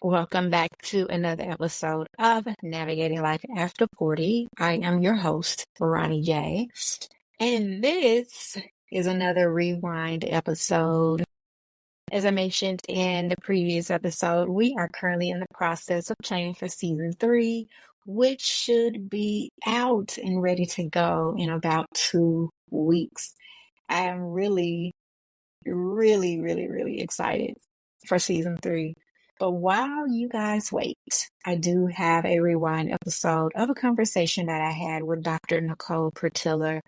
Welcome back to another episode of Navigating Life After 40. I am your host, Ronnie J. And this is another rewind episode. As I mentioned in the previous episode, we are currently in the process of planning for season 3, which should be out and ready to go in about 2 weeks. I am really excited for season 3. But while you guys wait, I do have a rewind episode of a conversation that I had with Dr. Nicole Pertillar.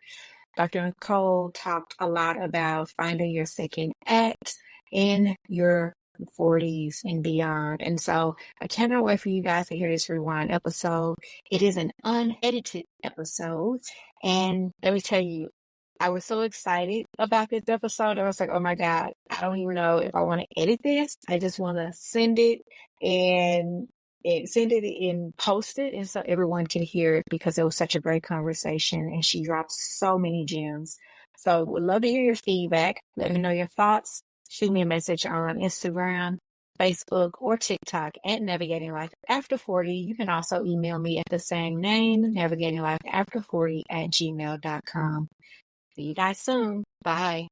Dr. Nicole talked a lot about finding your second act in your 40s and beyond. And so I cannot wait for you guys to hear this rewind episode. It is an unedited episode. And let me tell you, I was so excited about this episode. I was like, oh my God, I don't even know if I want to edit this. I just want to send it and post it, and so everyone can hear it, because it was such a great conversation and she dropped so many gems. So would love to hear your feedback. Let me know your thoughts. Shoot me a message on Instagram, Facebook, or TikTok at Navigating Life After 40. You can also email me at the same name, navigatinglifeafter40@gmail.com. See you guys soon. Bye.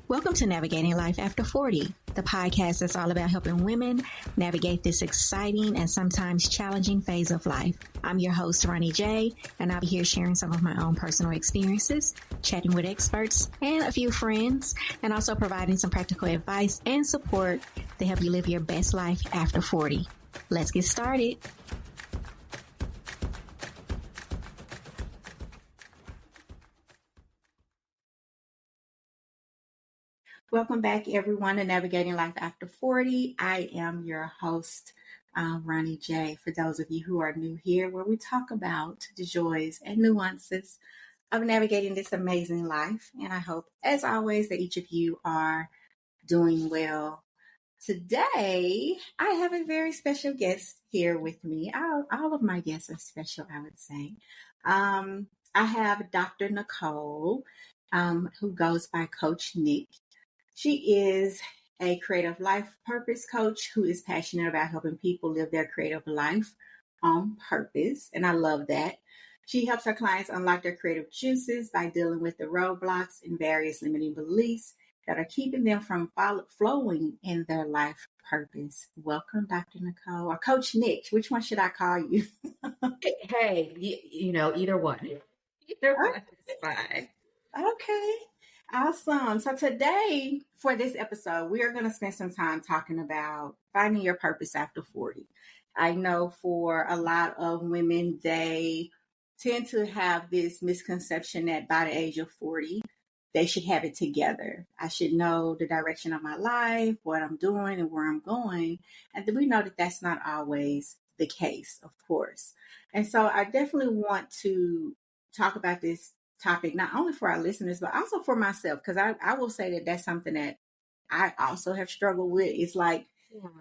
Welcome to Navigating Life After 40, the podcast that's all about helping women navigate this exciting and sometimes challenging phase of life. I'm your host, Ronnie J, and I'll be here sharing some of my own personal experiences, chatting with experts and a few friends, and also providing some practical advice and support to help you live your best life after 40. Let's get started. Welcome back, everyone, to Navigating Life After 40. I am your host, Ronnie J. For those of you who are new here, where we talk about the joys and nuances of navigating this amazing life. And I hope, as always, that each of you are doing well. Today, I have a very special guest here with me. All of my guests are special, I would say. I have Dr. Nicole, who goes by Coach Nick. She is a creative life purpose coach who is passionate about helping people live their creative life on purpose. And I love that. She helps her clients unlock their creative juices by dealing with the roadblocks and various limiting beliefs that are keeping them from flowing in their life purpose. Welcome, Dr. Nicole, or Coach Nick. Which one should I call you? Hey, either one. Either one is fine. Okay. Awesome. So today, for this episode, we are going to spend some time talking about finding your purpose after 40. I know for a lot of women, they tend to have this misconception that by the age of 40, they should have it together. I should know the direction of my life, what I'm doing, and where I'm going. And we know that that's not always the case, of course. And so I definitely want to talk about this topic, not only for our listeners, but also for myself, because I will say that that's something that I also have struggled with. It's like,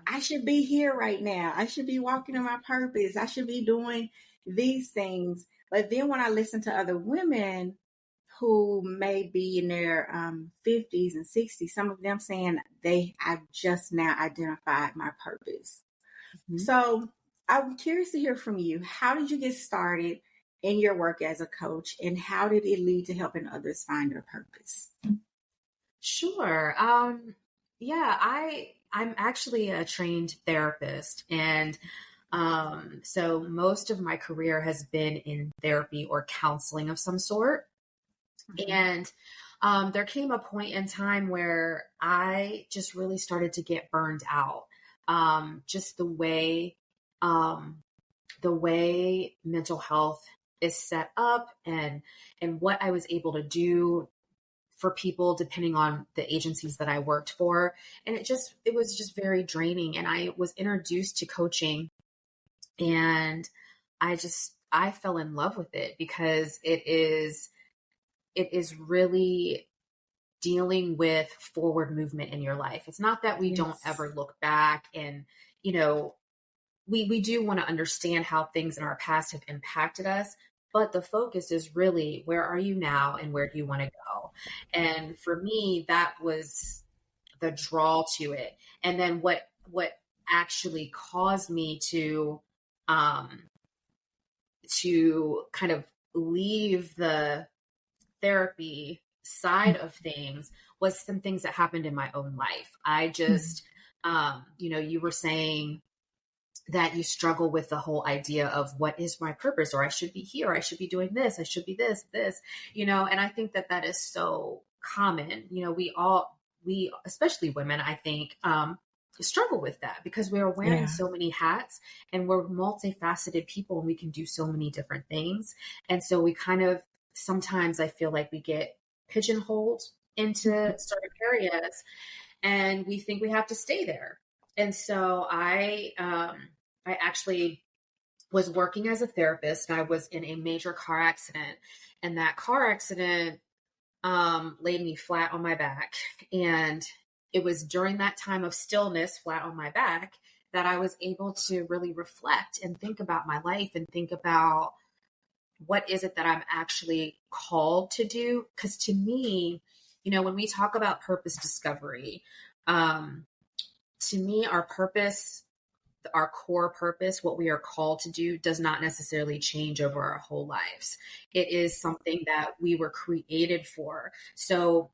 I should be here right now. I should be walking in my purpose. I should be doing these things. But then when I listen to other women who may be in their 50s and 60s, some of them saying I've just now identified my purpose. Mm-hmm. So I'm curious to hear from you. How did you get started in your work as a coach, and how did it lead to helping others find their purpose? Sure. I'm actually a trained therapist, and so most of my career has been in therapy or counseling of some sort. Mm-hmm. And there came a point in time where I just really started to get burned out. Just the way mental health is set up and what I was able to do for people depending on the agencies that I worked for. And it was just very draining. And I was introduced to coaching, and I fell in love with it because it is really dealing with forward movement in your life. It's not that we don't ever look back, and, we do want to understand how things in our past have impacted us, but the focus is really, where are you now and where do you want to go? And for me, that was the draw to it. And then what actually caused me to kind of leave the therapy side of things was some things that happened in my own life. I just, you were saying that you struggle with the whole idea of what is my purpose, or I should be here, I should be doing this, I should be this, and I think that that is so common. We, especially women, I think, struggle with that because we are wearing so many hats and we're multifaceted people and we can do so many different things. And so we kind of, sometimes I feel like we get pigeonholed into certain areas and we think we have to stay there. And so I actually was working as a therapist and I was in a major car accident, and that car accident laid me flat on my back. And it was during that time of stillness, flat on my back, that I was able to really reflect and think about my life and think about what is it that I'm actually called to do? Because to me, when we talk about purpose discovery, to me, our purpose, our core purpose, what we are called to do, does not necessarily change over our whole lives. It is something that we were created for. So,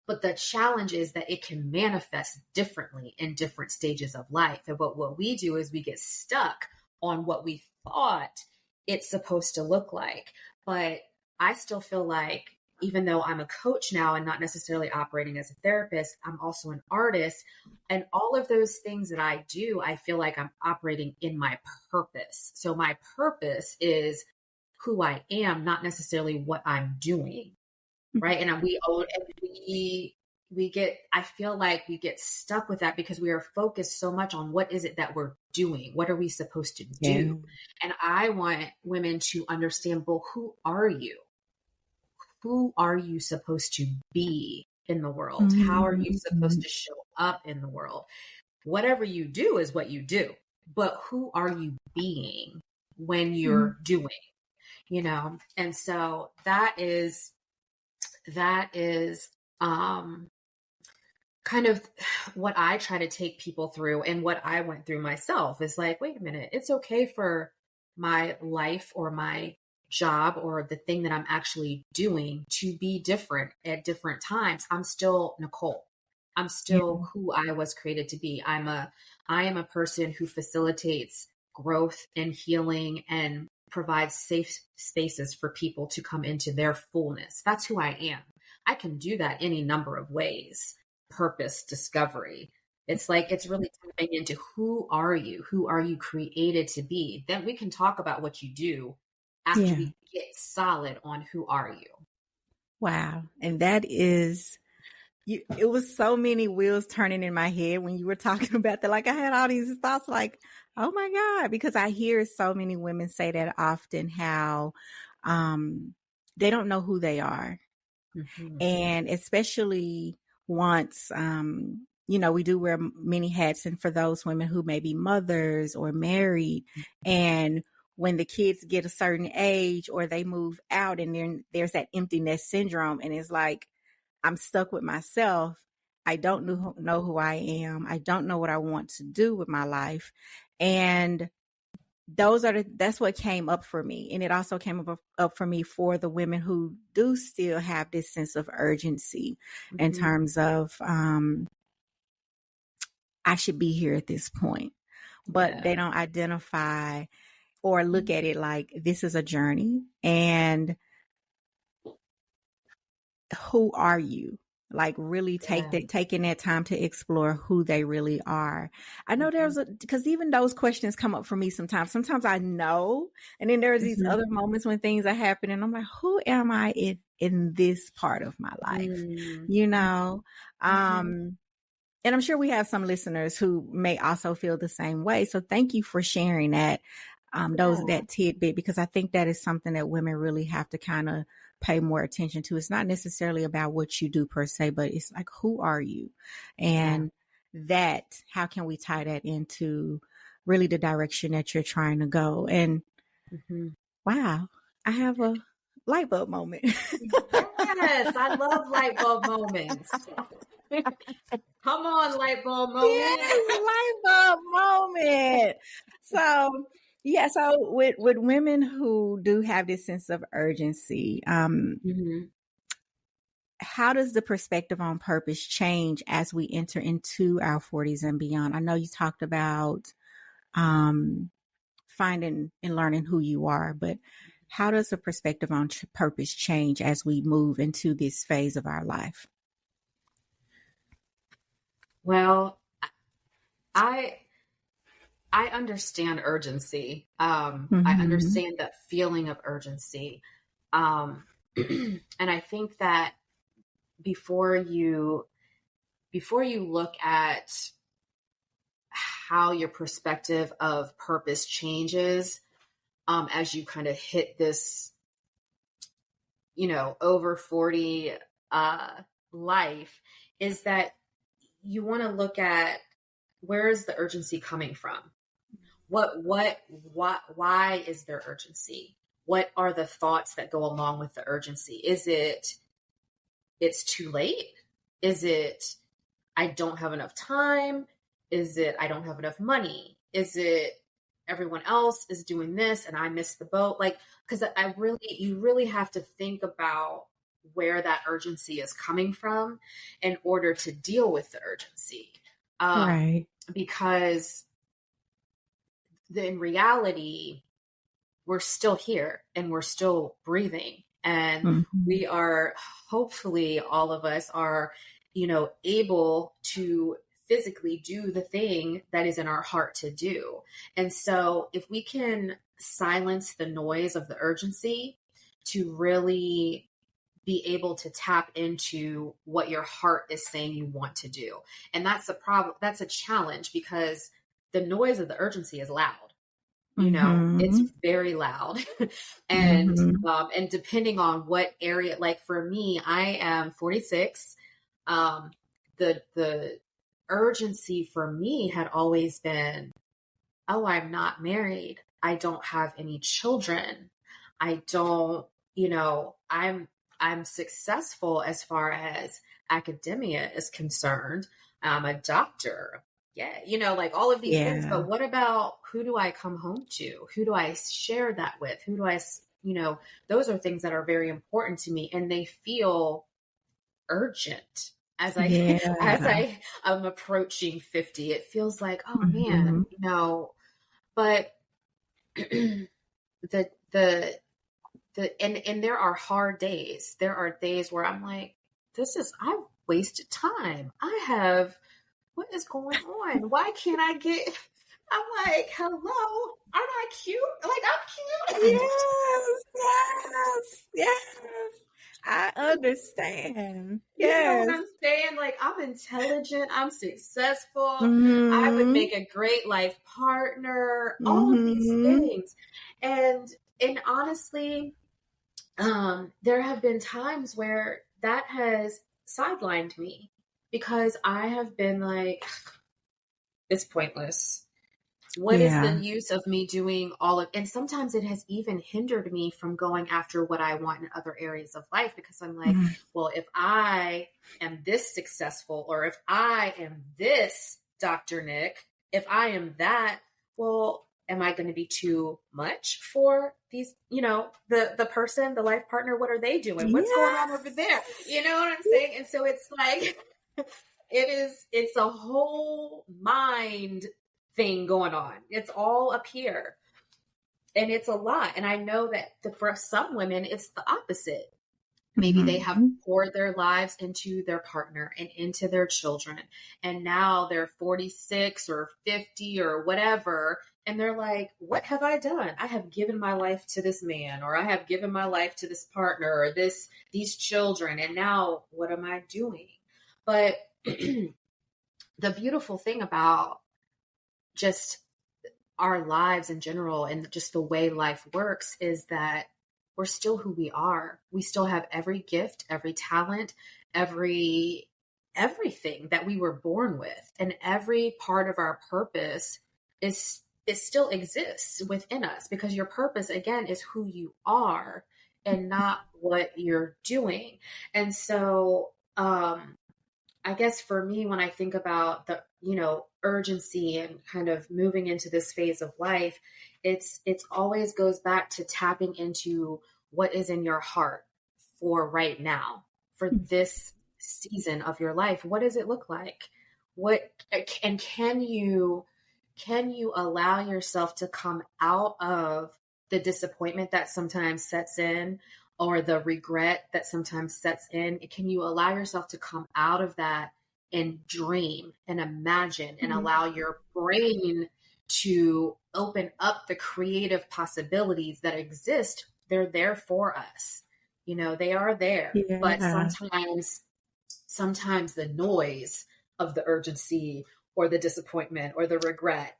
but the challenge is that it can manifest differently in different stages of life. And what we do is we get stuck on what we thought it's supposed to look like. But I still feel like, even though I'm a coach now and not necessarily operating as a therapist, I'm also an artist. And all of those things that I do, I feel like I'm operating in my purpose. So my purpose is who I am, not necessarily what I'm doing. Right. And we get, I feel like we get stuck with that because we are focused so much on what is it that we're doing? What are we supposed to do? And I want women to understand, well, who are you? Who are you supposed to be in the world? How are you supposed to show up in the world? Whatever you do is what you do, but who are you being when you're doing, And so that is kind of what I try to take people through, and what I went through myself is like, wait a minute, it's okay for my life or my job or the thing that I'm actually doing to be different at different times. I'm still Nicole. I'm still who I was created to be. I am a person who facilitates growth and healing and provides safe spaces for people to come into their fullness. That's who I am. I can do that any number of ways. Purpose discovery. It's like, it's really tapping into who are you? Who are you created to be? Then we can talk about what you do after we get solid on who are you. Wow. And that is, it was so many wheels turning in my head when you were talking about that. Like, I had all these thoughts like, oh my God, because I hear so many women say that often, how they don't know who they are. And especially once, we do wear many hats. And for those women who may be mothers or married, and when the kids get a certain age or they move out, and then there's that empty nest syndrome, and it's like, I'm stuck with myself. I don't know who I am. I don't know what I want to do with my life. And that's what came up for me. And it also came up for me for the women who do still have this sense of urgency in terms of, I should be here at this point, but they don't identify or look at it like this is a journey. And who are you? Like, really taking that time to explore who they really are. I know because even those questions come up for me sometimes. Sometimes I know, and then there's these other moments when things are happening. I'm like, who am I in this part of my life? And I'm sure we have some listeners who may also feel the same way. So thank you for sharing that, that tidbit, because I think that is something that women really have to kind of pay more attention to. It's not necessarily about what you do per se, but it's like, who are you? And how can we tie that into really the direction that you're trying to go? And wow, I have a light bulb moment. Yes, I love light bulb moments. Come on, light bulb moment. Yes, light bulb moment. So, yeah, so with women who do have this sense of urgency, Mhm. how does the perspective on purpose change as we enter into our 40s and beyond? I know you talked about finding and learning who you are, but how does the perspective on purpose change as we move into this phase of our life? Well, I I understand urgency. I Mm-hmm. understand that feeling of urgency. Um, and I think that before you look at how your perspective of purpose changes, as you kind of hit this, over 40 uh, life, is that you want to look at where is the urgency coming from? Why is there urgency? What are the thoughts that go along with the urgency? Is it, it's too late? Is it, I don't have enough time? Is it, I don't have enough money? Is it, everyone else is doing this and I missed the boat? Like, because you really have to think about where that urgency is coming from in order to deal with the urgency. Right. Because in reality, we're still here and we're still breathing. And Mm-hmm. we are, hopefully, all of us are, able to physically do the thing that is in our heart to do. And so if we can silence the noise of the urgency to really be able to tap into what your heart is saying you want to do. And that's the problem. That's a challenge because the noise of the urgency is loud. It's Mm-hmm. very loud. and Mm-hmm. and depending on what area, like for me, I am 46. The urgency for me had always been, oh, I'm not married, I don't have any children, I don't, I'm successful as far as academia is concerned, I'm a doctor, yeah, like all of these things. Yeah. But what about, who do I come home to? Who do I share that with? Who do I, those are things that are very important to me, and they feel urgent as I as Yeah. I am approaching 50. It feels like, oh man, Mm-hmm. but the the and there are hard days. There are days where I'm like, I've wasted time. What is going on? Why can't I get, I'm like, hello, aren't I cute? Like, I'm cute. Yes, yes, yes. I understand. You know what Yes. I'm saying? Like, I'm intelligent, I'm successful, I would Mm-hmm. make a great life partner, all of these Mm-hmm. things. And honestly, there have been times where that has sidelined me because I have been like, it's pointless. What is the Yeah. use of me doing all of, and sometimes it has even hindered me from going after what I want in other areas of life, because I'm like, Mm-hmm. well, if I am this successful, or if I am this Dr. Nick, if I am that, well, am I going to be too much for these, the person, the life partner? What are they doing? What's going on over Yes. there? You know what I'm saying? And so it's like, it's a whole mind thing going on. It's all up here. And it's a lot. And I know that for some women, it's the opposite. Maybe they have Mm-hmm. poured their lives into their partner and into their children. And now they're 46 or 50 or whatever. And they're like, what have I done? I have given my life to this man, or I have given my life to this partner, or these children. And now what am I doing? But the beautiful thing about just our lives in general and just the way life works is that we're still who we are. We still have every gift, every talent, everything that we were born with, and every part of our purpose is it still exists within us, because your purpose again is who you are and not what you're doing. And so I guess for me, when I think about the, urgency and kind of moving into this phase of life, it's always goes back to tapping into what is in your heart for right now, for this season of your life. What does it look like? And can you allow yourself to come out of the disappointment that sometimes sets in, or the regret that sometimes sets in? Can you allow yourself to come out of that and dream and imagine and allow your brain to open up the creative possibilities that exist? They're there for us. They are there, but sometimes the noise of the urgency or the disappointment or the regret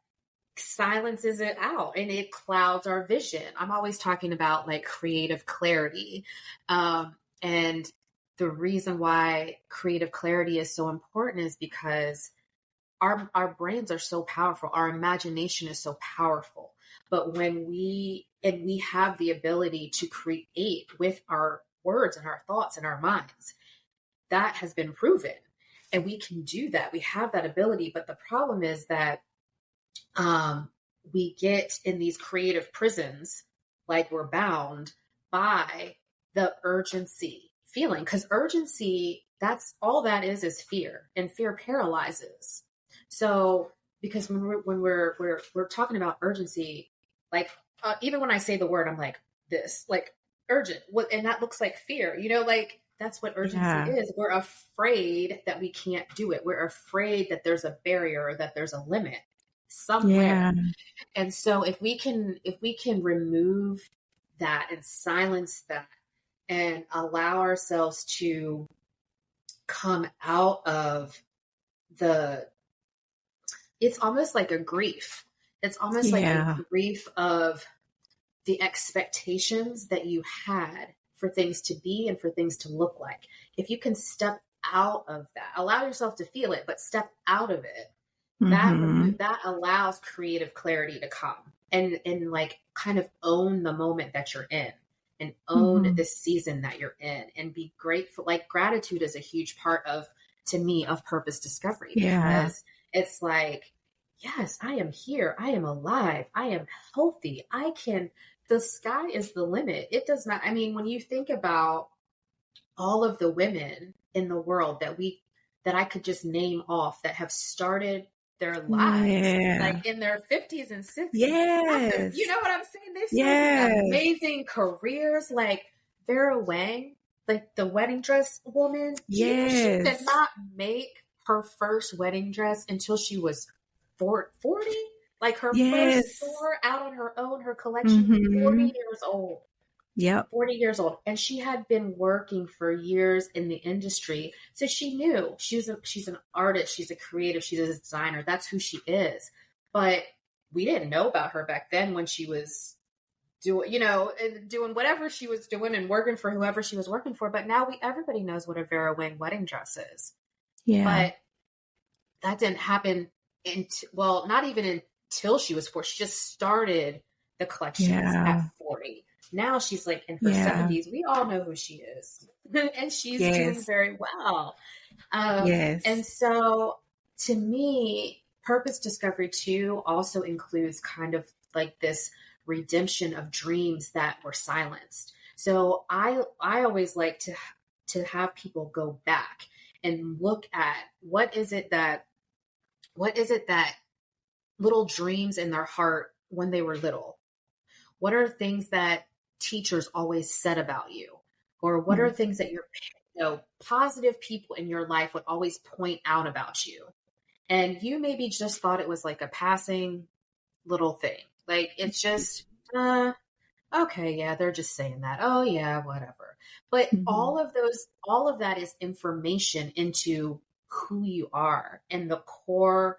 silences it out and it clouds our vision. I'm always talking about like creative clarity. And the reason why creative clarity is so important is because our brains are so powerful. Our imagination is so powerful. But when we have the ability to create with our words and our thoughts and our minds, that has been proven. And we can do that. We have that ability. But the problem is that we get in these creative prisons, like we're bound by the urgency feeling. Because urgency, that's all that is fear, and fear paralyzes. So, because when we're talking about urgency, like even when I say the word, I'm like this, like urgent, and that looks like fear. Like that's what urgency is. We're afraid that we can't do it. We're afraid that there's a barrier, or that there's a limit somewhere. And so if we can remove that and silence that and allow ourselves to come out of it's almost like a grief. It's almost like a grief of the expectations that you had for things to be and for things to look like. If you can step out of that, allow yourself to feel it, but step out of it, that allows creative clarity to come and like kind of own the moment that you're in and own this season that you're in and be grateful. Like gratitude is a huge part to me, of purpose discovery, because it's like, yes, I am here. I am alive. I am healthy. The sky is the limit. It does not, when you think about all of the women in the world that I could just name off that have started their lives like in their 50s and 60s. Yes. You know what I'm saying? They started these amazing careers, like Vera Wang, like the wedding dress woman. She did not make her first wedding dress until she was 40. Like her first store out on her own, her collection, 40 years old. 40 years old. And she had been working for years in the industry. So she knew she's an artist. She's a creative. She's a designer. That's who she is. But we didn't know about her back then when she was doing whatever she was doing and working for whoever she was working for. But now everybody knows what a Vera Wang wedding dress is. But that didn't happen not even until she was 40. She just started the collections at 40. Now she's like in her 70s. We all know who she is. And she's doing very well. And so to me, purpose discovery too also includes kind of like this redemption of dreams that were silenced. So I always like to have people go back and look at what is it that little dreams in their heart when they were little. What are things that teachers always said about you? Or what are things that your positive people in your life would always point out about you? And you maybe just thought it was like a passing little thing. Like it's just, okay, yeah, they're just saying that. Oh yeah, whatever. But all of that is information into who you are and the core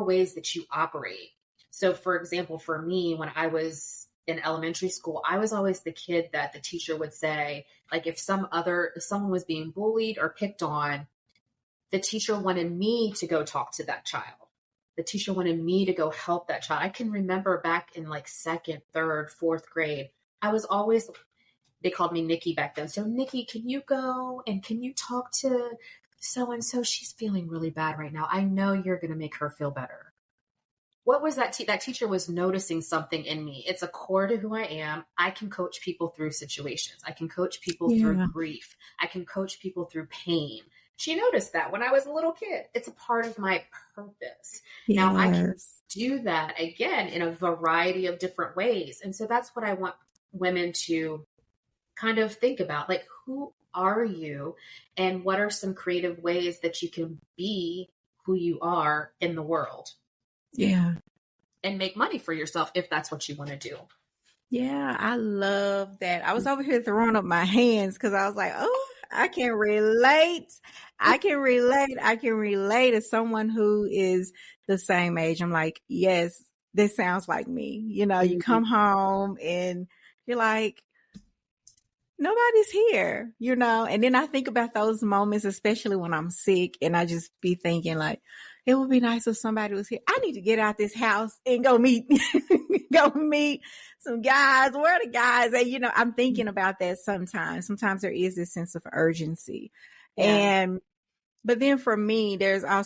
ways that you operate. So for example, for me, when I was in elementary school, I was always the kid that the teacher would say, like if someone was being bullied or picked on, the teacher wanted me to go talk to that child. The teacher wanted me to go help that child. I can remember back in like 2nd, 3rd, 4th grade, they called me Nikki back then. So Nikki, can you go and can you talk to so and so, she's feeling really bad right now. I know you're going to make her feel better. What was that? That teacher was noticing something in me. It's a core to who I am. I can coach people through situations. I can coach people through grief. I can coach people through pain. She noticed that when I was a little kid. It's a part of my purpose. Yes. Now I can do that again in a variety of different ways. And so that's what I want women to kind of think about. Like, who are you and what are some creative ways that you can be who you are in the world? Yeah. And make money for yourself if that's what you want to do. Yeah, I love that. I was over here throwing up my hands because I was like, oh, I can relate. I can relate as someone who is the same age. I'm like, yes, this sounds like me. You know, you come home and you're like, nobody's here, you know? And then I think about those moments, especially when I'm sick, and I just be thinking like, it would be nice if somebody was here. I need to get out this house and go meet some guys. Where are the guys? And, you know, I'm thinking about that sometimes. Sometimes there is this sense of urgency. Yeah. But then for me, there's a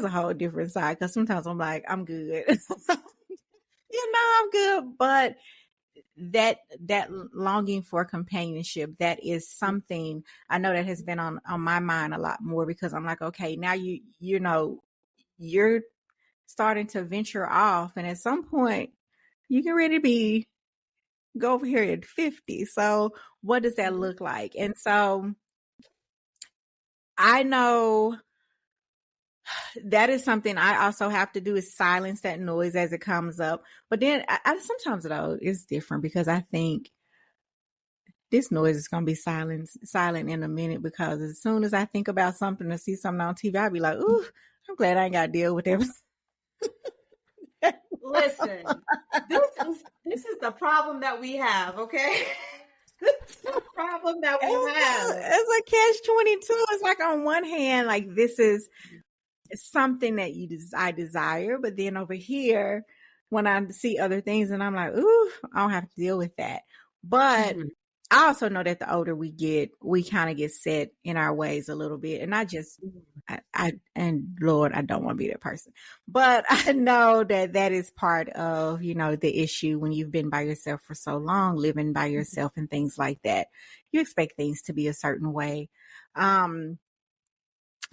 whole different side, because sometimes I'm like, I'm good. You know, I'm good. But that longing for companionship, that is something I know that has been on my mind a lot more, because I'm like, okay, now you know, you're starting to venture off, and at some point you can really go over here at 50. So what does that look like? And so I know that is something I also have to do, is silence that noise as it comes up. But then I sometimes, though, it's different, because I think this noise is going to be silent in a minute, because as soon as I think about something or see something on TV, I'll be like, ooh, I'm glad I ain't got to deal with that. Listen, this is the problem that we have, okay? This is the problem that we have. It's a catch-22. It's like, on one hand, like, this is something that I desire, but then over here, when I see other things, and I'm like, ooh, I don't have to deal with that. But I also know that the older we get, we kind of get set in our ways a little bit. And and Lord, I don't want to be that person, but I know that is part of, you know, the issue when you've been by yourself for so long, living by yourself and things like that. You expect things to be a certain way.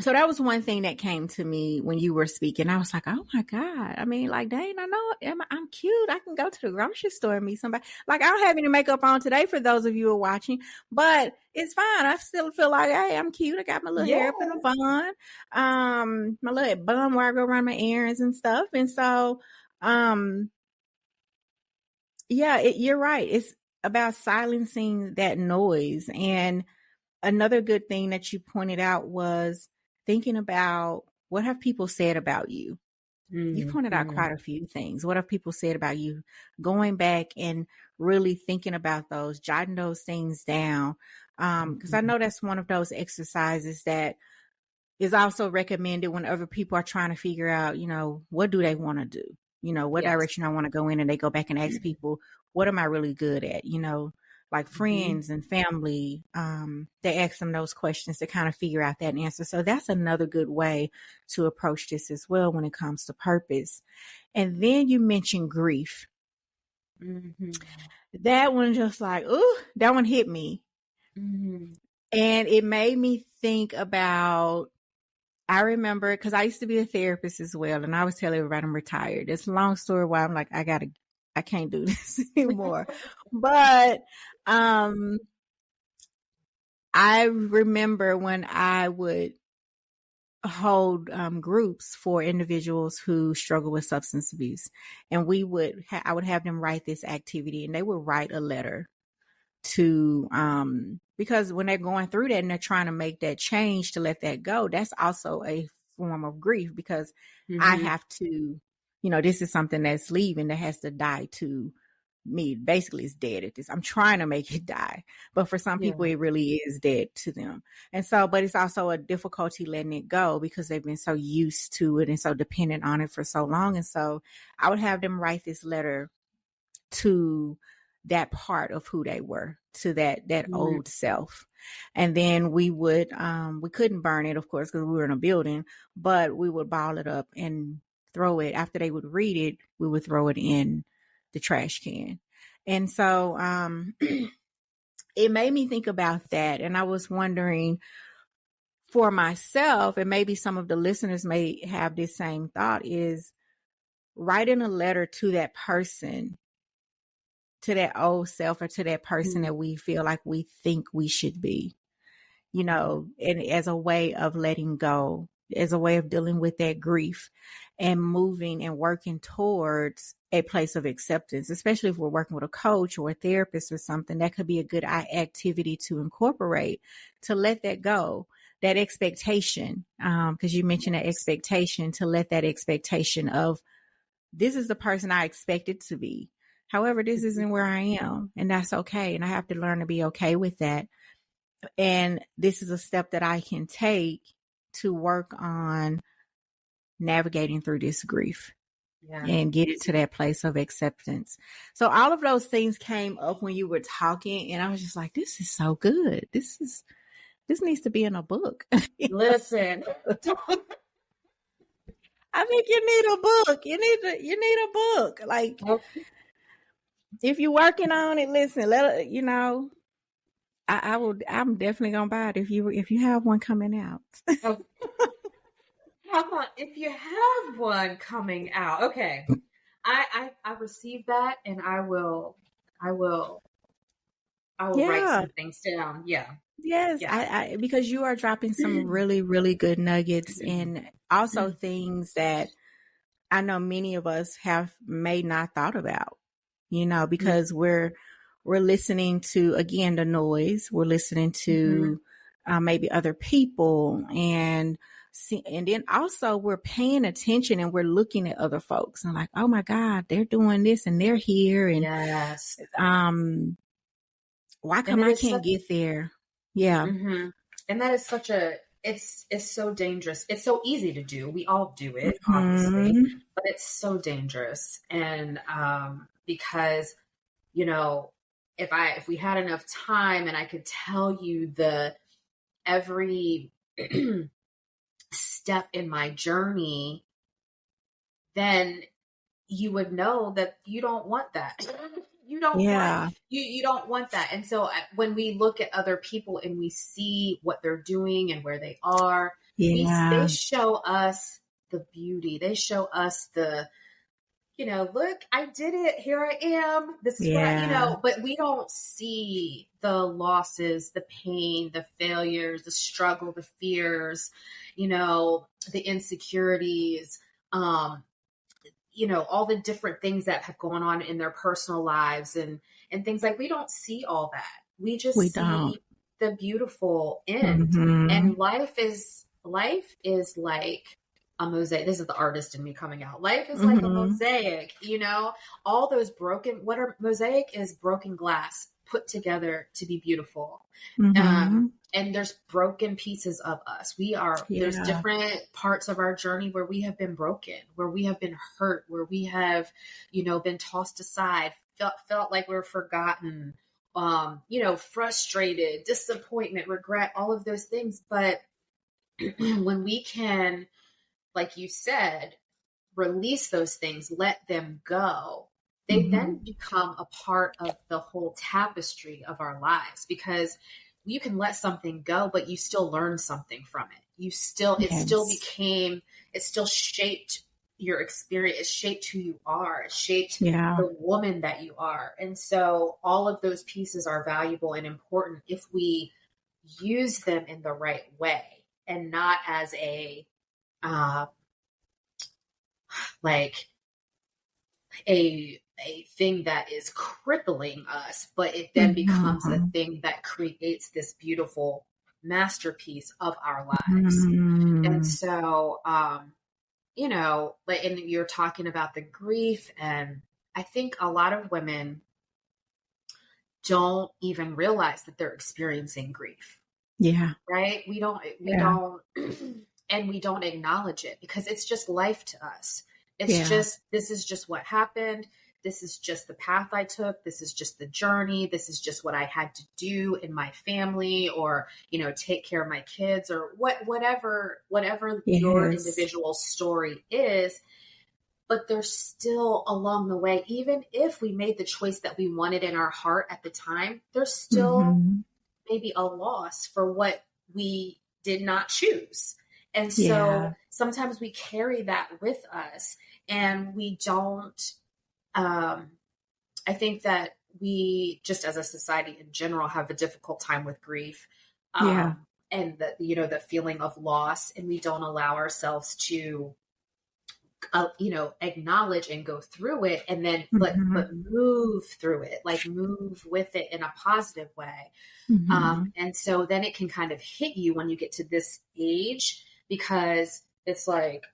So that was one thing that came to me when you were speaking. I was like, oh my God. I mean, like, dang, I know I'm cute. I can go to the grocery store and meet somebody. Like, I don't have any makeup on today for those of you who are watching, but it's fine. I still feel like, hey, I'm cute. I got my little hair up in a bun. My little bun where I go run my errands and stuff. And so, you're right. It's about silencing that noise. And another good thing that you pointed out was thinking about, what have people said about you? You pointed out quite a few things. What have people said about you? Going back and really thinking about those, jotting those things down. Because I know that's one of those exercises that is also recommended whenever people are trying to figure out, you know, what do they want to do? You know, what direction I want to go in, and they go back and ask people, what am I really good at? You know, like friends and family, they ask them those questions to kind of figure out that answer. So that's another good way to approach this as well when it comes to purpose. And then you mentioned grief. That one just like, ooh, that one hit me. And it made me think about, I remember, because I used to be a therapist as well, and I always tell everybody I'm retired. It's a long story why I'm like, I can't do this anymore. But I remember when I would hold groups for individuals who struggle with substance abuse, and I would have them write this activity, and they would write a letter to, because when they're going through that and they're trying to make that change to let that go, that's also a form of grief, because I have to, you know, this is something that's leaving, that has to die to me. Basically, it's dead at this. I'm trying to make it die, but for some people it really is dead to them. And so, but it's also a difficulty letting it go, because they've been so used to it and so dependent on it for so long. And so I would have them write this letter to that part of who they were, to that Mhm. old self. And then we couldn't burn it, of course, because we were in a building, but we would ball it up and throw it. After they would read it, we would throw it in the trash can. And so it made me think about that. And I was wondering for myself, and maybe some of the listeners may have this same thought, is writing a letter to that person, to that old self, or to that person Mhm. that we feel like we think we should be, Mhm. and as a way of letting go, as a way of dealing with that grief and moving and working towards a place of acceptance, especially if we're working with a coach or a therapist or something. That could be a good activity to incorporate, to let that go, that expectation, because you mentioned that Yes. expectation, to let that expectation of, this is the person I expected to be. However, this Mhm. isn't where I am, and that's okay. And I have to learn to be okay with that. And this is a step that I can take to work on navigating through this grief Yeah. and get it to that place of acceptance. So all of those things came up when you were talking, and I was just like, this is so good. This needs to be in a book. Listen. I think you need a book. You need a book. Like, Okay. if you're working on it, listen, I will. I'm definitely gonna buy it if you have one coming out. Oh, how about if you have one coming out? Okay. I received that, and I will write Yeah. some things down. Yeah. Yes, Yeah. because you are dropping some really, really good nuggets, and also things that I know many of us have may not thought about, because we're listening to, again, the noise. We're listening Mhm. to maybe other people, and then also we're paying attention and we're looking at other folks and like, oh my God, they're doing this and they're here, and Yes. why And come it I is can't such. get there? Yeah. Mhm. And that is such a. It's so dangerous. It's so easy to do. We all do it, obviously, Hmm. but it's so dangerous. And because you know, if we had enough time and I could tell you the every step in my journey, then you would know that you don't want that. You don't want Yeah. you don't want that. And so when we look at other people and we see what they're doing and where they are, they Yeah. show us the beauty. They show us the, look, I did it. Here I am. This is what Yeah. but we don't see the losses, the pain, the failures, the struggle, the fears, the insecurities, all the different things that have gone on in their personal lives and things like we don't see all that. We We just don't. see the beautiful end. Hmm. And life is like a mosaic. This is the artist in me coming out. Life is like a Hmm. mosaic, all those what are mosaic is broken glass put together to be beautiful. Hmm. And there's broken pieces of us. There's Yeah. different parts of our journey where we have been broken, where we have been hurt, where we have, been tossed aside, felt like we're forgotten, frustrated, disappointment, regret, all of those things. But when we can, like you said, release those things, let them go, they Hmm. then become a part of the whole tapestry of our lives because you can let something go, but you still learn something from it. Yes. It still shaped your experience. It shaped who you are. It shaped Yeah. the woman that you are. And so all of those pieces are valuable and important if we use them in the right way and not as uh, like a thing that is crippling us, but it then becomes the Hmm. thing that creates this beautiful masterpiece of our lives. And Hmm. so, and you're talking about the grief, and I think a lot of women don't even realize that they're experiencing grief, Yeah. right? We Yeah. don't, and we don't acknowledge it because it's just life to us. Yeah. This is just what happened. this is just the path I took. This is just the journey. This is just what I had to do in my family, or, take care of my kids, or whatever your Yes. individual story is. But there's still along the way, even if we made the choice that we wanted in our heart at the time, there's still Mm-hmm. maybe a loss for what we did not choose. And so Yeah. sometimes we carry that with us, and we don't, I think that we just as a society in general have a difficult time with grief. Yeah. And the feeling of loss, and we don't allow ourselves to acknowledge and go through it, and then but Mm-hmm. move through it, like move with it in a positive way. Mm-hmm. And so then it can kind of hit you when you get to this age, because it's like,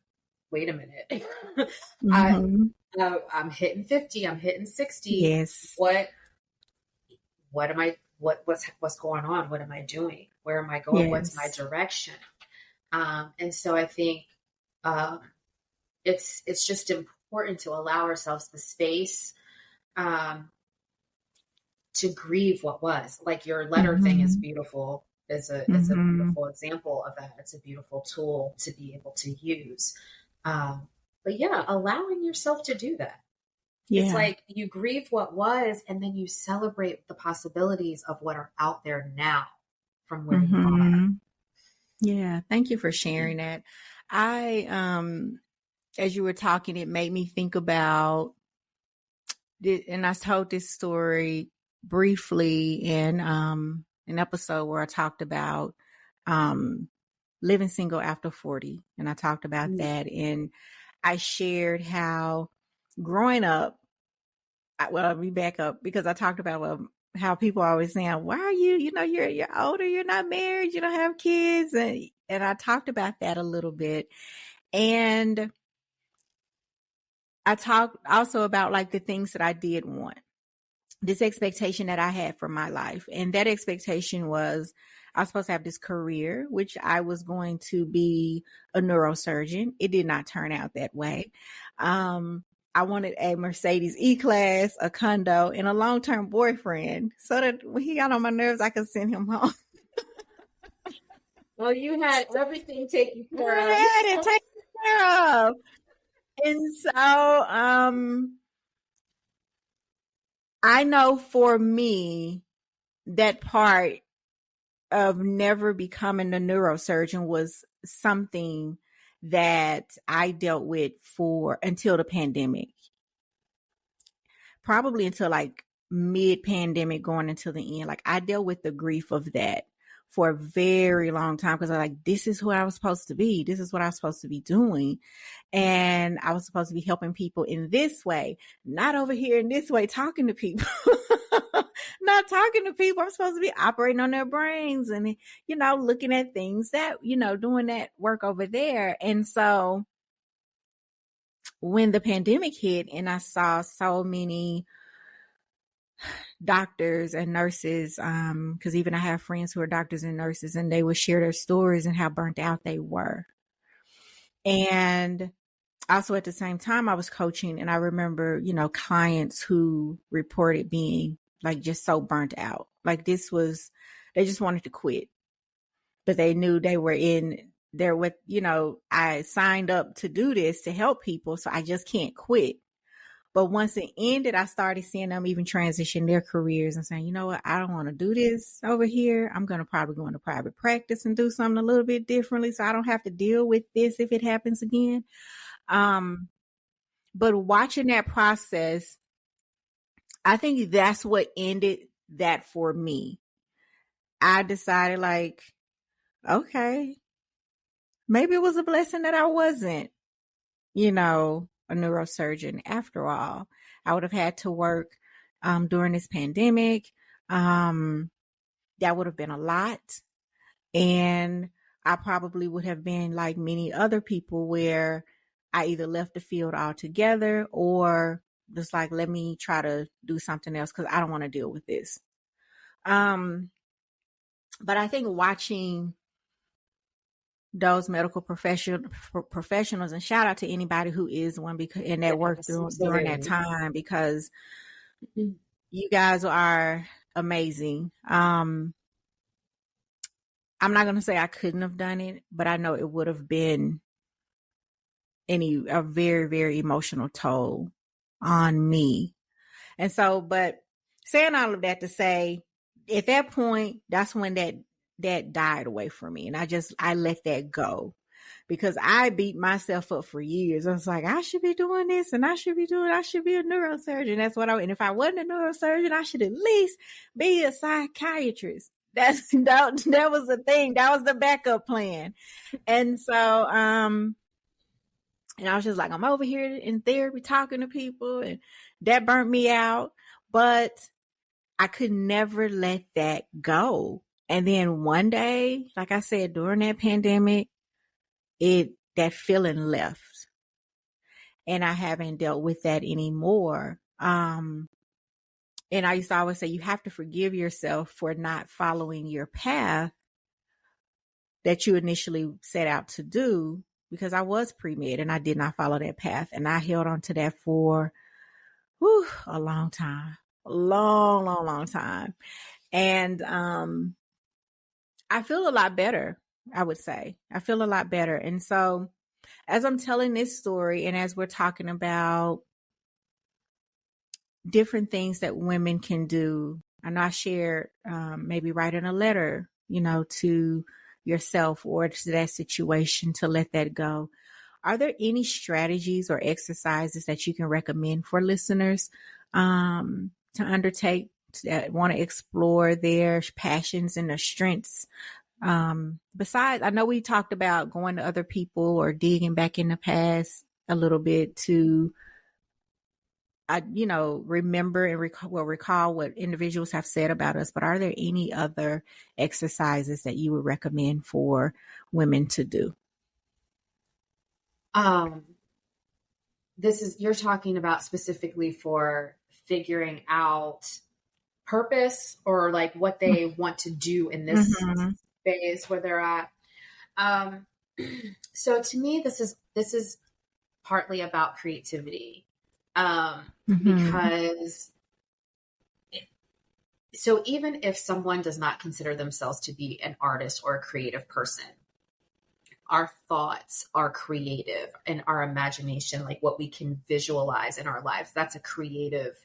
wait a minute, Mm-hmm. I'm hitting 50, I'm hitting 60. Yes. What am I, what's going on? What am I doing? Where am I going? What's my Yes. direction? And so I think, it's just important to allow ourselves the space, to grieve what was. Like your letter thing is Mm-hmm. beautiful. Is a Mm-hmm. beautiful example of that. It's a beautiful tool to be able to use. But yeah, allowing yourself to do that. It's Yeah. like you grieve what was, and then you celebrate the possibilities of what are out there now from where you are. Mm-hmm. Yeah. Thank you for sharing that. I, as you were talking, it made me think about it, and I told this story briefly in an episode where I talked about living single after 40. And I talked about Mm. that. And I shared how growing up, let me back up, because I talked about how people are always saying, why are you, you're older, you're not married, you don't have kids. And I talked about that a little bit. And I talked also about like the things that I did want, this expectation that I had for my life. And that expectation was I was supposed to have this career, which I was going to be a neurosurgeon. It did not turn out that way. I wanted a Mercedes E-Class, a condo, and a long-term boyfriend so that when he got on my nerves, I could send him home. Well, you had everything taken care I of. had it taken care of. And so I know for me, that part of never becoming a neurosurgeon was something that I dealt with for until the pandemic, probably until like mid pandemic going into the end. Like I dealt with the grief of that for a very long time, because I was like, this is who I was supposed to be. This is what I was supposed to be doing. And I was supposed to be helping people in this way, not over here in this way, talking to people, not talking to people. I'm supposed to be operating on their brains and, looking at things that, doing that work over there. And so when the pandemic hit and I saw so many doctors and nurses, because even I have friends who are doctors and nurses, and they would share their stories and how burnt out they were. And also at the same time, I was coaching, and I remember, clients who reported being like just so burnt out. Like they just wanted to quit, but they knew they were in there with, I signed up to do this to help people, so I just can't quit. But once it ended, I started seeing them even transition their careers and saying, you know what, I don't want to do this over here. I'm going to probably go into private practice and do something a little bit differently so I don't have to deal with this if it happens again. But watching that process, I think that's what ended that for me. I decided like, okay, maybe it was a blessing that I wasn't, a neurosurgeon after all. I would have had to work during this pandemic. That would have been a lot. And I probably would have been like many other people where I either left the field altogether or just like, let me try to do something else because I don't want to deal with this. But I think watching those medical professionals, and shout out to anybody who is one, because and that worked through during that time, because you guys are amazing. I'm not going to say I couldn't have done it, but I know it would have been a very, very emotional toll on me. And so, but saying all of that to say, at that point, that's when that died away from me. And I let that go, because I beat myself up for years. I was like, I should be doing this and I should be a neurosurgeon. That's what and if I wasn't a neurosurgeon, I should at least be a psychiatrist. That was the thing. That was the backup plan. And so, and I was just like, I'm over here in therapy talking to people, and that burnt me out. But I could never let that go. And then one day, like I said, during that pandemic, that feeling left, and I haven't dealt with that anymore. And I used to always say, you have to forgive yourself for not following your path that you initially set out to do, because I was pre-med and I did not follow that path. And I held on to that for a long time, a long, long, long time. And I feel a lot better, I would say. I feel a lot better. And so as I'm telling this story, and as we're talking about different things that women can do, I know I shared maybe writing a letter, to yourself or to that situation to let that go. Are there any strategies or exercises that you can recommend for listeners to undertake, that want to explore their passions and their strengths? Besides, I know we talked about going to other people or digging back in the past a little bit to, remember and recall what individuals have said about us. But are there any other exercises that you would recommend for women to do? You're talking about specifically for figuring out purpose, or like what they want to do in this phase where they're at. So to me, this is partly about creativity. Because so even if someone does not consider themselves to be an artist or a creative person, our thoughts are creative, and our imagination, like what we can visualize in our lives, that's a creative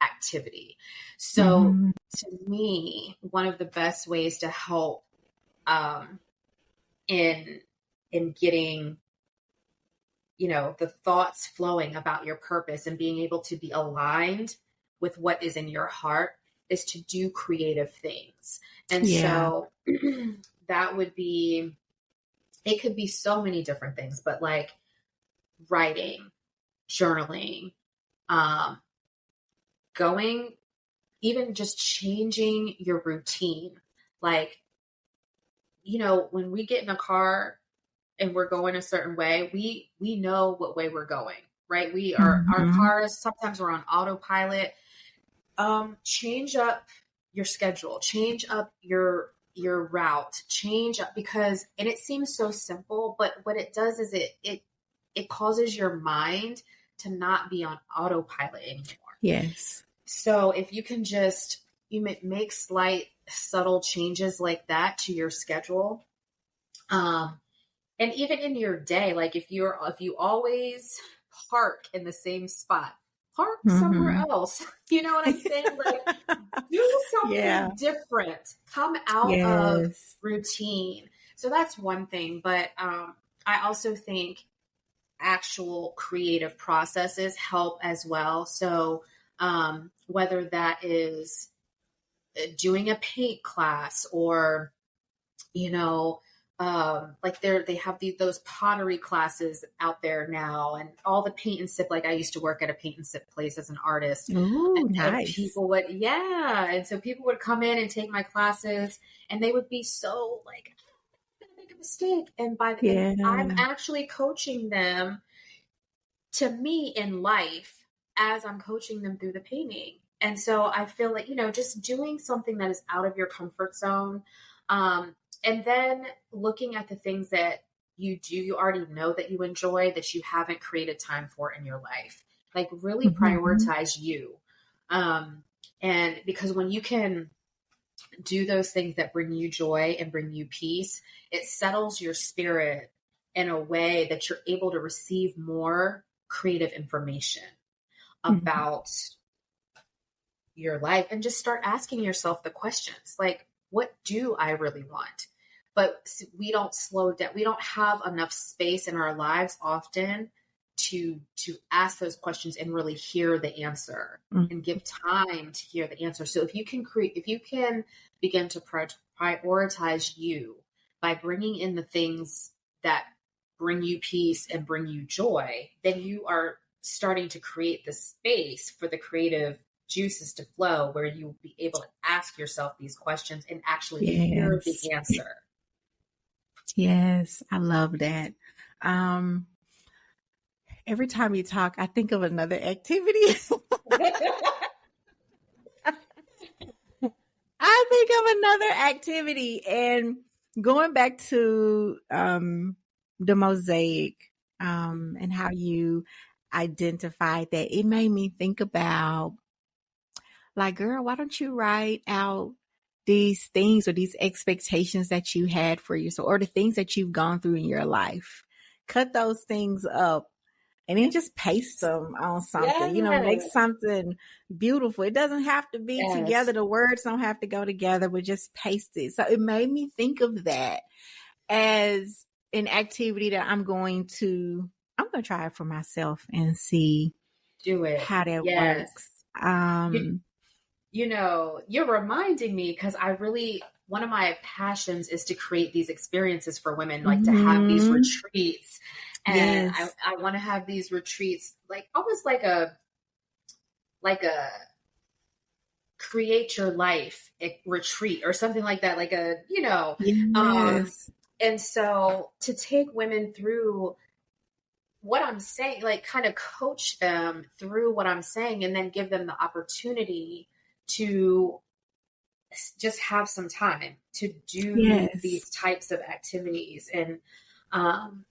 activity. So to me, one of the best ways to help in getting the thoughts flowing about your purpose and being able to be aligned with what is in your heart is to do creative things. And so that would be, it could be so many different things, but like writing, journaling, even just changing your routine. Like, when we get in a car and we're going a certain way, we know what way we're going, right? Our cars, sometimes we're on autopilot. Change up your schedule, change up your route, change up, because, and it seems so simple, but what it does is it causes your mind to not be on autopilot anymore. Yes. So if you can just, make slight subtle changes like that to your schedule, and even in your day, like if you always park in the same spot, park somewhere else. You know what I'm saying? Like, do something different. Come out of routine. So that's one thing. But I also think actual creative processes help as well. So whether that is doing a paint class, or like they have those pottery classes out there now, and all the paint and sip. Like I used to work at a paint and sip place as an artist. Ooh, nice. And people would, and so people would come in and take my classes, and they would be so like, I'm gonna make a mistake, and by the end, I'm actually coaching them to me in life as I'm coaching them through the painting. And so I feel like, just doing something that is out of your comfort zone. And then looking at the things that you already know that you enjoy that you haven't created time for in your life. Like really Mm-hmm. prioritize you. And because when you can do those things that bring you joy and bring you peace, it settles your spirit in a way that you're able to receive more creative information Mm-hmm. about your life and just start asking yourself the questions like, what do I really want? But we don't slow down. We don't have enough space in our lives often to ask those questions and really hear the answer and give time to hear the answer. So if you can begin to prioritize you by bringing in the things that bring you peace and bring you joy, then you are starting to create the space for the creative juices to flow where you'll be able to ask yourself these questions and actually hear Yes. the answer. Yes. I love that. Um, every time you talk, I think of another activity. I think of another activity and going back to the mosaic and how you identified that, it made me think about like, girl, why don't you write out these things or these expectations that you had for yourself or the things that you've gone through in your life? Cut those things up and then just paste them on something, make Yes. something beautiful. It doesn't have to be Yes. together. The words don't have to go together, but just paste it. So it made me think of that as an activity that I'm going to try it for myself and see Do it. how that Yes. works. You're reminding me because one of my passions is to create these experiences for women, like to have these Mhm. retreats. And Yes. I want to have these retreats, like almost like a create your life retreat or something like that, Yes. and so to take women through what I'm saying, like kind of coach them through what I'm saying and then give them the opportunity to just have some time to do Yes. these types of activities. Um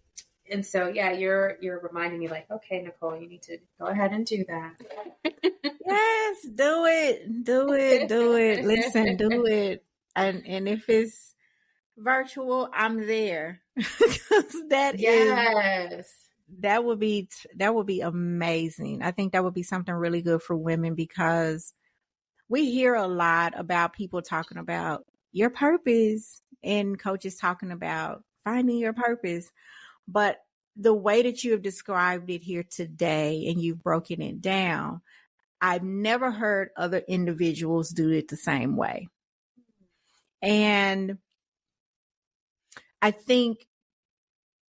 and so yeah, you're reminding me like, okay, Nicole, you need to go ahead and do that. Yes, do it. Do it. Do it. Listen, do it. And if it's virtual, I'm there. 'Cause Yes. that would be amazing. I think that would be something really good for women because we hear a lot about people talking about your purpose and coaches talking about finding your purpose. But the way that you have described it here today and you've broken it down, I've never heard other individuals do it the same way. And I think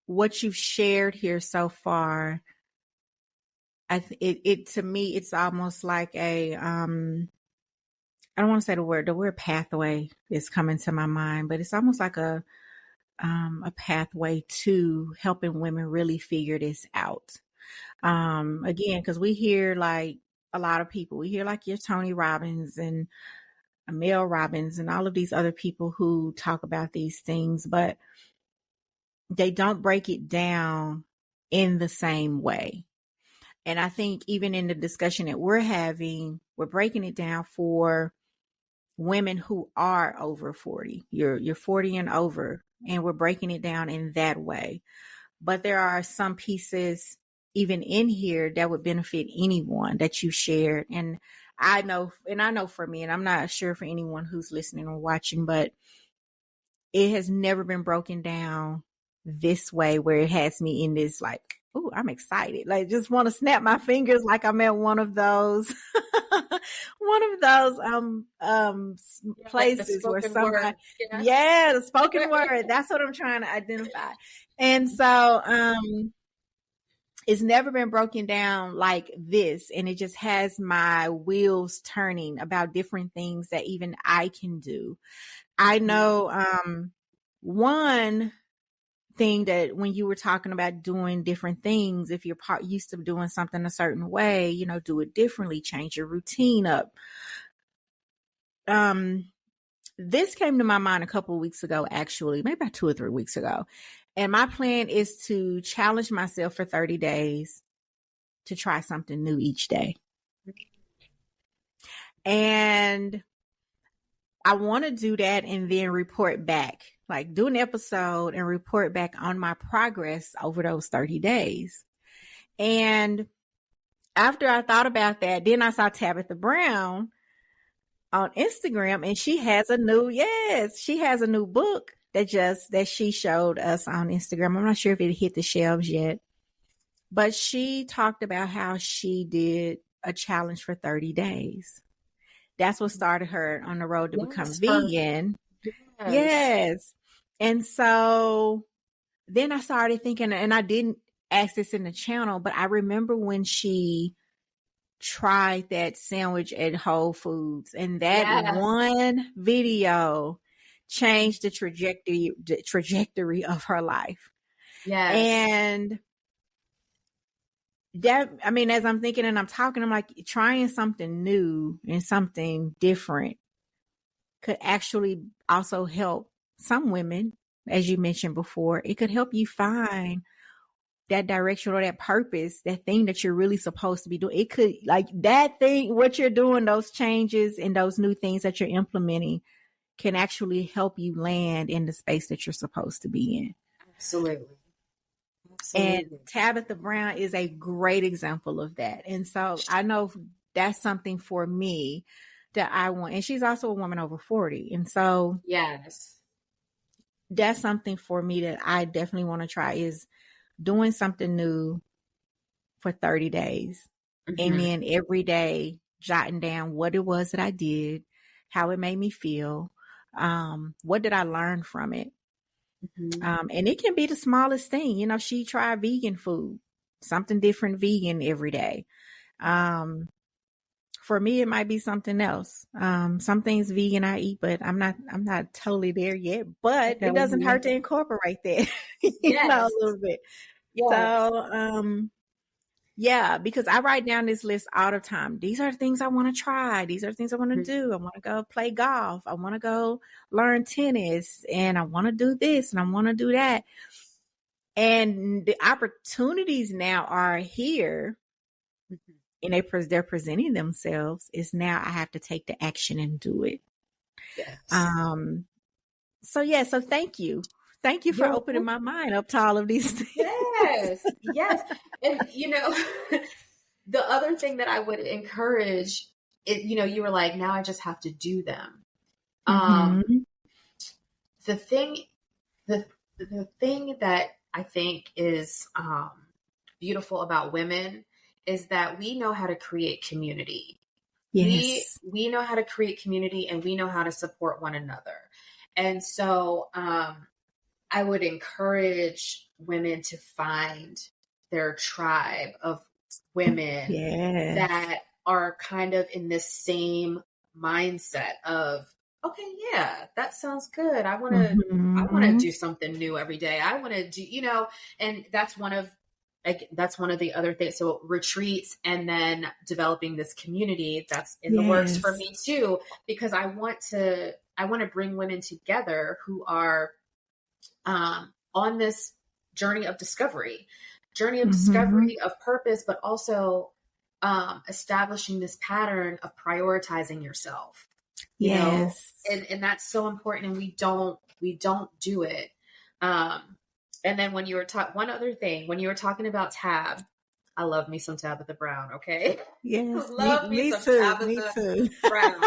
what you've shared here so far, it to me, it's almost like I don't want to say the word pathway is coming to my mind, but it's almost like a pathway to helping women really figure this out. Again, because we hear like a lot of people, we hear like your Tony Robbins and Mel Robbins and all of these other people who talk about these things, but they don't break it down in the same way. And I think even in the discussion that we're having, we're breaking it down for women who are over 40. You're 40 and over, and we're breaking it down in that way. But there are some pieces even in here that would benefit anyone that you shared. And I know for me, and I'm not sure for anyone who's listening or watching, but it has never been broken down this way where it has me in this like, oh, I'm excited. Like just want to snap my fingers like I'm at one of those Like the places where spoken word. somebody Yeah. yeah, the spoken word. That's what I'm trying to identify. And so it's never been broken down like this. And it just has my wheels turning about different things that even I can do. I know one thing that when you were talking about doing different things, if you're used to doing something a certain way, do it differently, change your routine up. This came to my mind a couple of weeks ago, actually, maybe about 2 or 3 weeks ago. And my plan is to challenge myself for 30 days to try something new each day. And I want to do that and then report back, like do an episode and report back on my progress over those 30 days. And after I thought about that, then I saw Tabitha Brown on Instagram, and she has a new book that she showed us on Instagram. I'm not sure if it hit the shelves yet, but she talked about how she did a challenge for 30 days. That's what started her on the road to become vegan. Yes. And so then I started thinking, and I didn't ask this in the channel, but I remember when she tried that sandwich at Whole Foods, and that one video changed the trajectory of her life. Yes. And that, I mean, as I'm thinking and I'm talking, I'm like, trying something new and something different could actually also help some women, as you mentioned before. It could help you find that direction or that purpose, that thing that you're really supposed to be doing. It could, like, that thing, what you're doing, those changes and those new things that you're implementing can actually help you land in the space that you're supposed to be in. Absolutely. And Tabitha Brown is a great example of that. And so I know that's something for me that I want. And she's also a woman over 40. And so yes, that's something for me that I definitely want to try, is doing something new for 30 days. And then every day jotting down what it was that I did, how it made me feel, what did I learn from it. And it can be the smallest thing. You know, she tried vegan food, something different vegan every day. For me, it might be something else. Some things vegan I eat, but I'm not totally there yet, but it doesn't hurt to incorporate that, you know, a little bit. Yes. So, yeah, because I write down this list all the time. These are the things I want to try. These are the things I want to do. I want to go play golf. I want to go learn tennis, and I want to do this and I want to do that. And the opportunities now are here, and they're presenting themselves. Is now I have to take the action and do it. Yes. So thank you. Thank you for opening my mind up to all of these things. Yes. Yes. And, you know, the other thing that I would encourage, you know, you were like, now I just have to do them. The thing that I think is beautiful about women is that we know how to create community. Yes. We know how to create community, and we know how to support one another. And so I would encourage women to find their tribe of women that are kind of in this same mindset of, okay, yeah, that sounds good. I want to do something new every day. I want to do, you know, and that's one of the other things. So retreats, and then developing this community that's in the works for me too, because I want to bring women together who are on this journey of discovery of purpose, but also establishing this pattern of prioritizing yourself. You know, and that's so important, and we don't do it. And then when you were one other thing, when you were talking about Tab, I love me some Tabitha Brown. Okay. Yes. Love me some Tabitha Brown.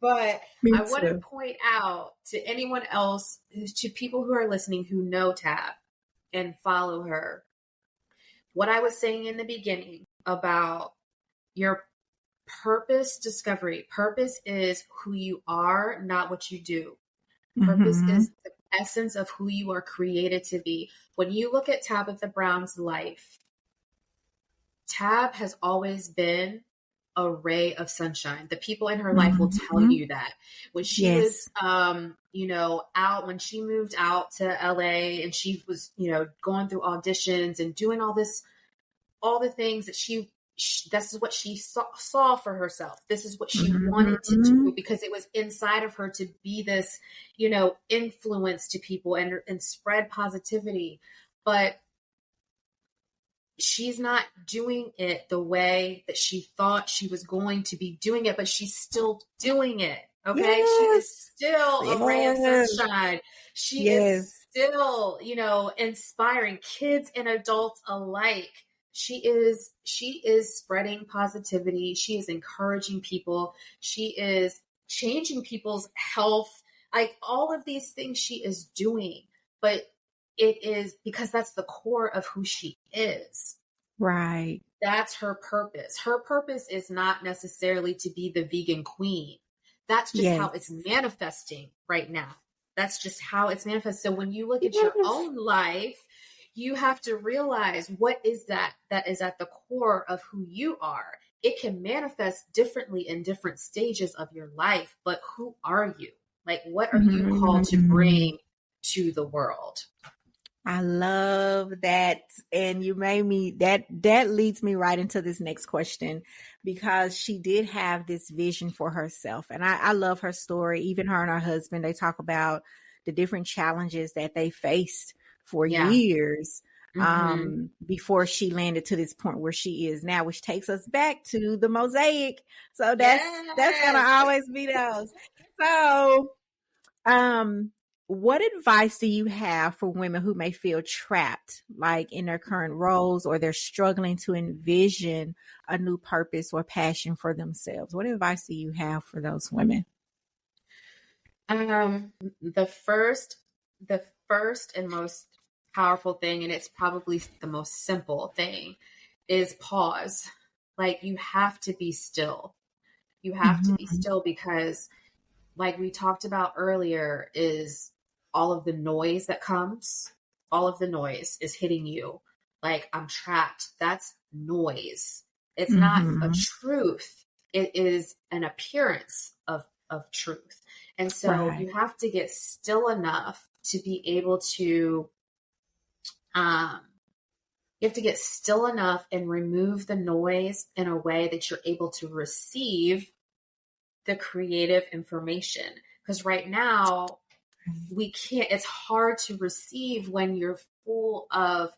But I want to point out to anyone else, to people who are listening who know Tab and follow her, what I was saying in the beginning about your purpose discovery. Purpose is who you are, not what you do. Purpose is the essence of who you are created to be. When you look at Tabitha Brown's life, Tab has always been a ray of sunshine. The people in her life will tell you that. When she was, you know, when she moved out to LA, and she was, you know, going through auditions and doing all the things that she this is what she saw for herself. This is what she wanted to Mm-hmm. do, because it was inside of her to be this, influence to people and spread positivity. But she's not doing it the way that she thought she was going to be doing it, but she's still doing it. Okay. Yes. She is still a ray of Yes. sunshine. She Yes. is still, inspiring kids and adults alike. She is spreading positivity. She is encouraging people. She is changing people's health. Like, all of these things she is doing, but it is because that's the core of who she is. Right. That's her purpose. Her purpose is not necessarily to be the vegan queen. That's just how it's manifesting right now. That's just how it's manifest. So when you look at your own life, you have to realize, what is that is at the core of who you are. It can manifest differently in different stages of your life, but who are you? Like, what are you called to bring to the world? I love that. And you made me, that leads me right into this next question, because she did have this vision for herself. And I love her story. Even her and her husband, they talk about the different challenges that they faced for years before she landed to this point where she is now, which takes us back to the mosaic. So that's going to always be those. So, what advice do you have for women who may feel trapped, like in their current roles, or they're struggling to envision a new purpose or passion for themselves? What advice do you have for those women? The first and most powerful thing, and it's probably the most simple thing, is pause. Like, you have to be still. You have to be still, because, like we talked about earlier, is all of the noise that comes, all of the noise is hitting you. Like, I'm trapped. That's noise. It's not a truth. It is an appearance of truth. And so you have to get still enough to be able to, you have to get still enough and remove the noise in a way that you're able to receive the creative information. Because right now, we can't, it's hard to receive when you're full of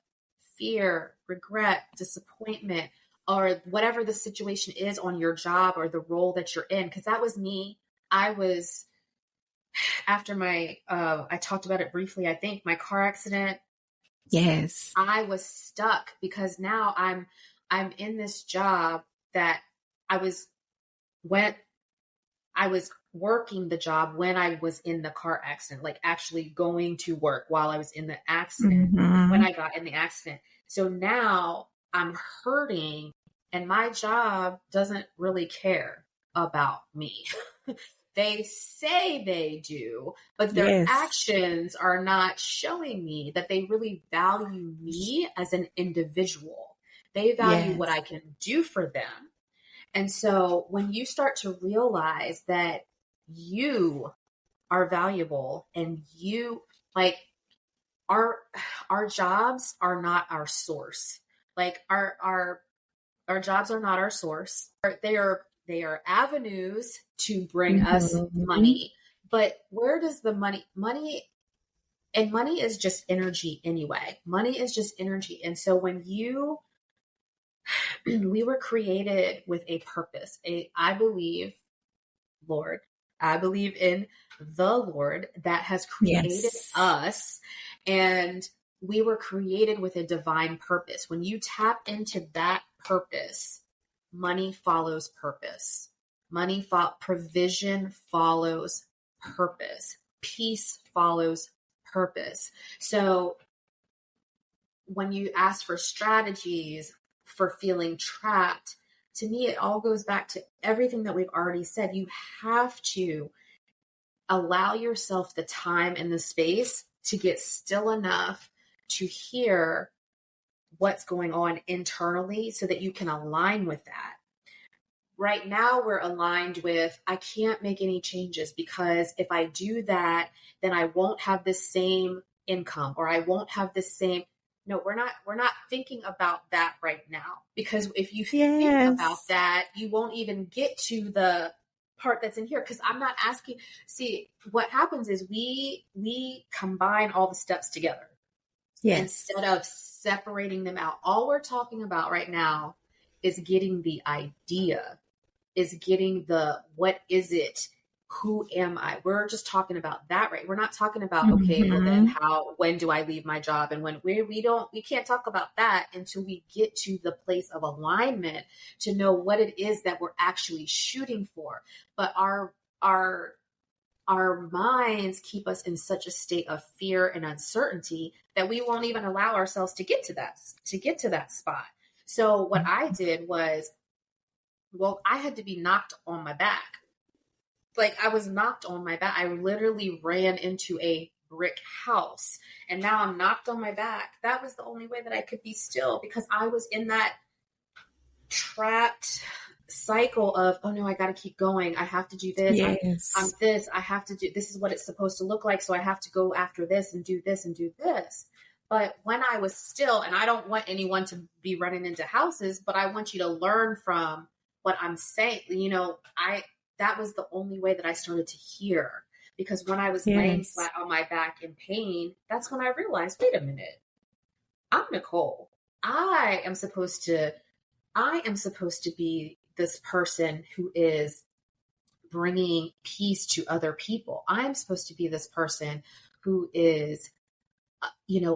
fear, regret, disappointment, or whatever the situation is on your job or the role that you're in. Because that was me. I was, after my, I talked about it briefly, I think, my car accident. Yes. I was stuck, because now I'm in this job that I was working the job when I was in the car accident, like actually going to work while I was in the accident, when I got in the accident. So now I'm hurting, and my job doesn't really care about me. They say they do, but their actions are not showing me that they really value me as an individual. They value what I can do for them. And so when you start to realize that you are valuable, and you, like, our jobs are not our source. Like, our jobs are not our source. They are avenues to bring us money. But where does the money is just energy anyway. Money is just energy. And so when we were created with a purpose. I believe in the Lord that has created us, and we were created with a divine purpose. When you tap into that purpose, money follows purpose. Provision follows purpose. Peace follows purpose. So when you ask for strategies for feeling trapped, to me, it all goes back to everything that we've already said. You have to allow yourself the time and the space to get still enough to hear what's going on internally so that you can align with that. Right now, we're aligned with, I can't make any changes, because if I do that, then I won't have the same income, or I won't have the same. no, we're not thinking about that right now. Because if you think about Yes. that, you won't even get to the part that's in here. Because I'm not asking, see, what happens is we combine all the steps together Yes. instead of separating them out. All we're talking about right now is getting the idea, is getting the, what is it? Who am I? We're just talking about that, right? We're not talking about, okay, well then when do I leave my job? And when we can't talk about that until we get to the place of alignment to know what it is that we're actually shooting for. But our minds keep us in such a state of fear and uncertainty that we won't even allow ourselves to get to that spot. So what I did was, well, I had to be knocked on my back. Like, I was knocked on my back. I literally ran into a brick house, and now I'm knocked on my back. That was the only way that I could be still, because I was in that trapped cycle of, oh no, I got to keep going. I have to do this. Yes. I'm this. I have to do, this is what it's supposed to look like. So I have to go after this and do this and do this. But when I was still, and I don't want anyone to be running into houses, but I want you to learn from what I'm saying. You know, that was the only way that I started to hear, because when I was laying flat on my back in pain, that's when I realized, wait a minute, I'm Nicole. I am supposed to be this person who is bringing peace to other people. I'm supposed to be this person who is,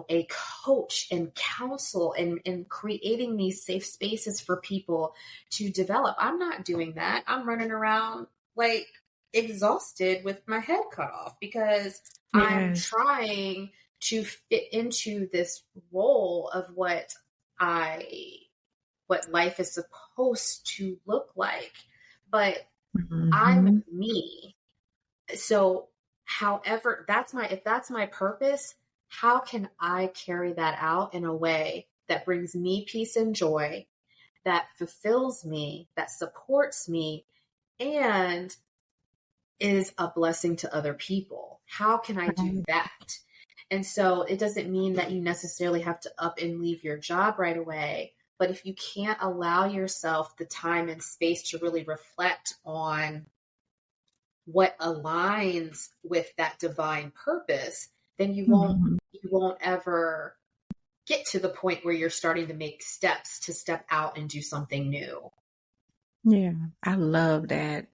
a coach and counsel and creating these safe spaces for people to develop. I'm not doing that. I'm running around like exhausted with my head cut off because I'm trying to fit into this role of what life is supposed to look like. But I'm me. So however, if that's my purpose, how can I carry that out in a way that brings me peace and joy, that fulfills me, that supports me, and is a blessing to other people? How can I do that? And so it doesn't mean that you necessarily have to up and leave your job right away. But if you can't allow yourself the time and space to really reflect on what aligns with that divine purpose, then you won't ever get to the point where you're starting to make steps to step out and do something new. Yeah, I love that.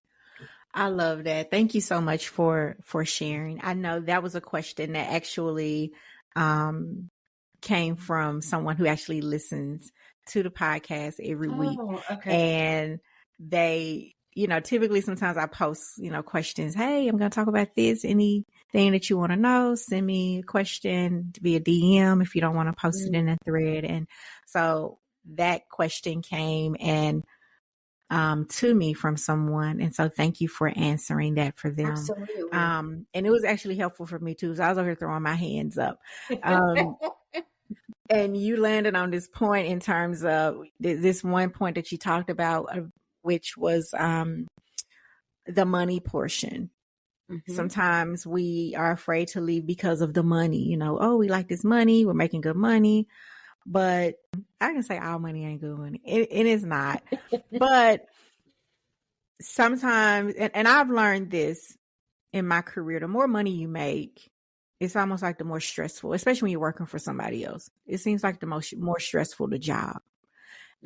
Thank you so much for sharing. I know that was a question that actually came from someone who actually listens to the podcast every week. Okay. And they, typically sometimes I post, questions. Hey, I'm going to talk about this. Anything that you want to know, send me a question via DM if you don't want to post it in a thread. And so that question came to me from someone. And so thank you for answering that for them. Absolutely. And it was actually helpful for me too. So I was over here throwing my hands up. And you landed on this point in terms of this one point that you talked about, which was the money portion. Sometimes we are afraid to leave because of the money, oh, we like this money. We're making good money. But I can say all money ain't good money. It is not. But sometimes, and I've learned this in my career, the more money you make, it's almost like the more stressful, especially when you're working for somebody else. It seems like the more stressful the job.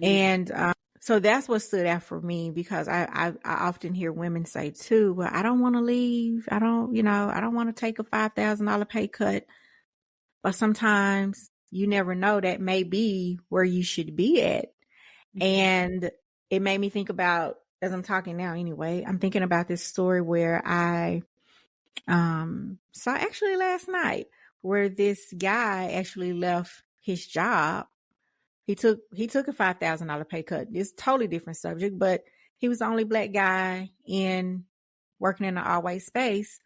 And so that's what stood out for me, because I often hear women say too, well, I don't want to leave. I don't want to take a $5,000 pay cut. But sometimes you never know, that may be where you should be at. And it made me think about, as I'm talking now anyway, I'm thinking about this story where I saw actually last night, where this guy actually left his job. He took a $5,000 pay cut. It's a totally different subject, but he was the only Black guy working in an all-white space.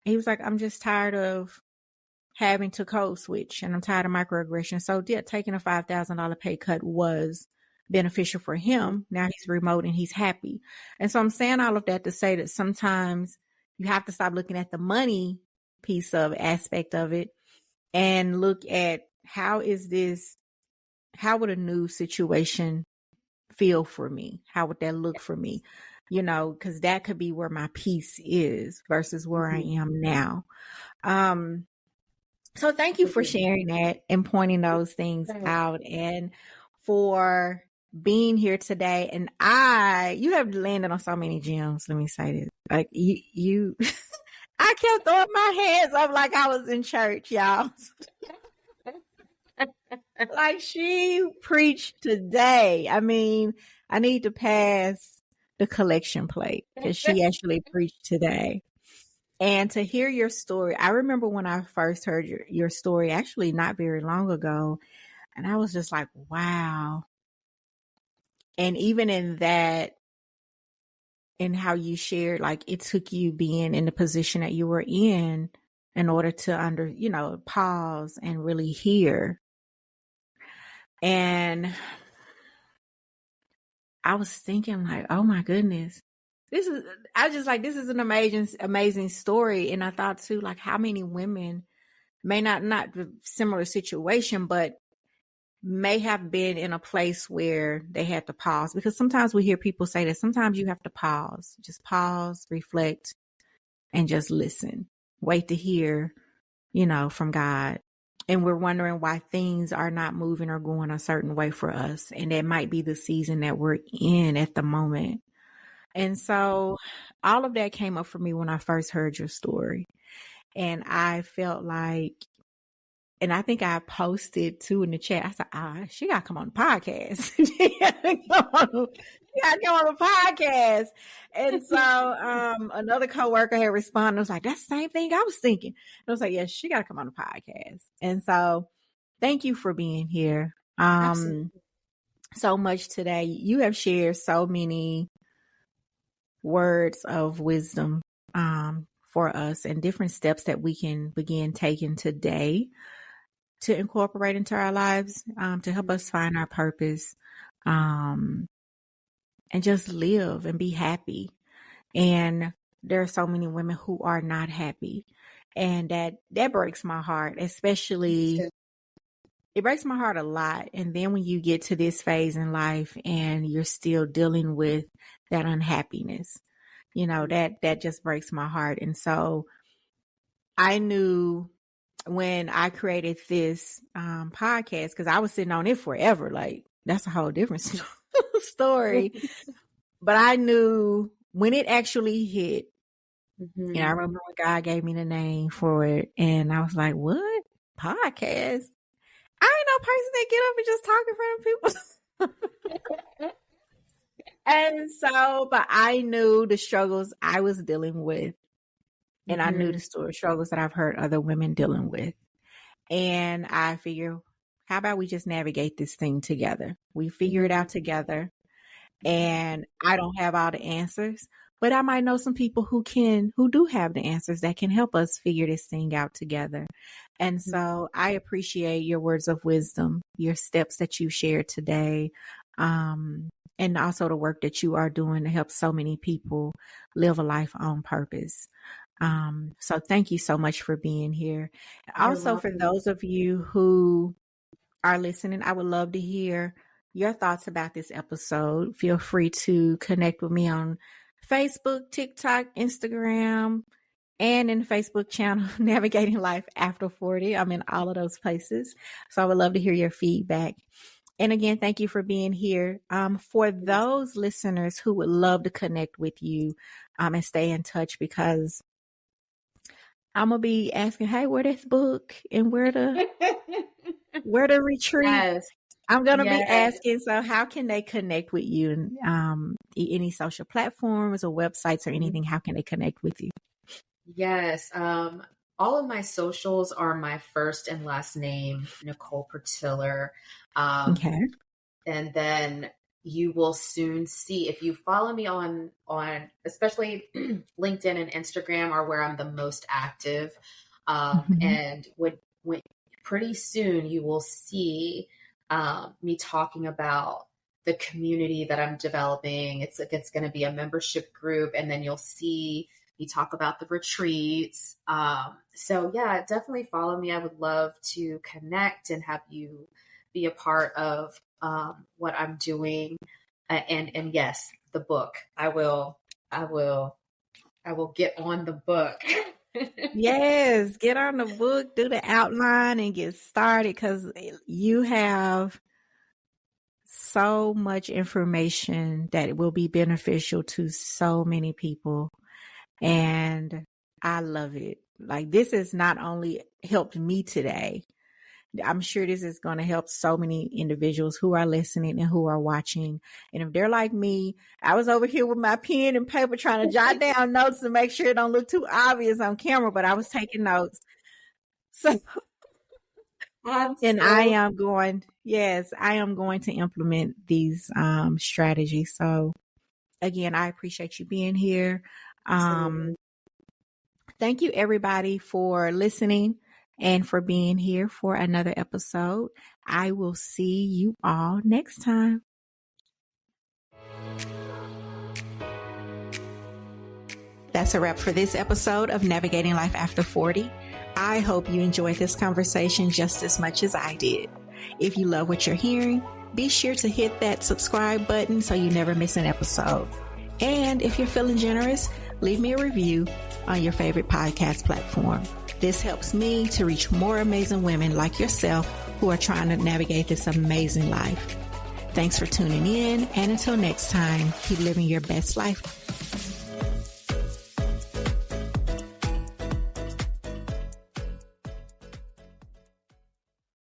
He was like, I'm just tired of having to code switch, and I'm tired of microaggression. So yeah, taking a $5,000 pay cut was beneficial for him. Now he's remote and he's happy. And so I'm saying all of that to say that sometimes you have to stop looking at the money aspect of it and look at how would a new situation feel for me? How would that look for me? Because that could be where my peace is versus where I am now. So thank you for sharing that and pointing those things out, and for being here today. And you have landed on so many gems. Let me say this. Like you I kept throwing my hands up like I was in church, y'all. Like she preached today. I mean, I need to pass the collection plate because she actually preached today. And to hear your story, I remember when I first heard your story, actually not very long ago, and I was just like, wow. And even in that, in how you shared, like it took you being in the position that you were in order to pause and really hear. And I was thinking like, oh my goodness, this is an amazing story. And I thought too, like how many women may not the similar situation, but may have been in a place where they had to pause, because sometimes we hear people say that sometimes you have to just pause, reflect, and just listen, wait to hear, from God. And we're wondering why things are not moving or going a certain way for us. And that might be the season that we're in at the moment. And so all of that came up for me when I first heard your story. And I felt like, and I think I posted too in the chat, I said, she got to come on the podcast. She got to come on the podcast. And so another coworker had responded. I was like, that's the same thing I was thinking. And I was like, yeah, she got to come on the podcast. And so thank you for being here. So much today. You have shared so many words of wisdom for us, and different steps that we can begin taking today to incorporate into our lives, to help us find our purpose, and just live and be happy. And there are so many women who are not happy, and that breaks my heart, especially. It breaks my heart a lot. And then when you get to this phase in life and you're still dealing with that unhappiness, that just breaks my heart. And so I knew when I created this podcast, because I was sitting on it forever, like that's a whole different story. But I knew when it actually hit, and I remember when God gave me the name for it, and I was like, what? Podcast? I ain't no person that get up and just talk in front of people. And so, but I knew the struggles I was dealing with. And I knew the struggles that I've heard other women dealing with. And I figure, how about we just navigate this thing together? We figure it out together. And I don't have all the answers, but I might know some people who do have the answers that can help us figure this thing out together. And so I appreciate your words of wisdom, your steps that you shared today, and also the work that you are doing to help so many people live a life on purpose. So thank you so much for being here. Also, for those of you who are listening, I would love to hear your thoughts about this episode. Feel free to connect with me on Facebook, TikTok, Instagram, and in the Facebook channel, Navigating Life After 40. I'm in all of those places. So I would love to hear your feedback. And again, thank you for being here. For those listeners who would love to connect with you and stay in touch, because I'm going to be asking, hey, where this book and where the retreat? Yes. I'm going to be asking, so how can they connect with you? Any social platforms or websites or anything? How can they connect with you? Yes. All of my socials are my first and last name, Nicole Pertillar. Okay. And then you will soon see, if you follow me on especially LinkedIn and Instagram are where I'm the most active. And when pretty soon you will see me talking about the community that I'm developing. It's going to be a membership group, and then you'll see We talk about the retreats. So yeah, definitely follow me. I would love to connect and have you be a part of what I'm doing. And yes, the book. I will get on the book. Yes, get on the book, do the outline, and get started, because you have so much information that will be beneficial to so many people. And I love it. Like, this has not only helped me today, I'm sure this is going to help so many individuals who are listening and who are watching. And if they're like me, I was over here with my pen and paper trying to jot down notes to make sure it don't look too obvious on camera, but I was taking notes. So, and I am going to implement these strategies. So again, I appreciate you being here. Thank you everybody for listening and for being here for another episode. I will see you all next time. That's a wrap for this episode of Navigating Life After 40. I hope you enjoyed this conversation just as much as I did. If you love what you're hearing, be sure to hit that subscribe button so you never miss an episode. And if you're feeling generous, leave me a review on your favorite podcast platform. This helps me to reach more amazing women like yourself who are trying to navigate this amazing life. Thanks for tuning in, and until next time, keep living your best life.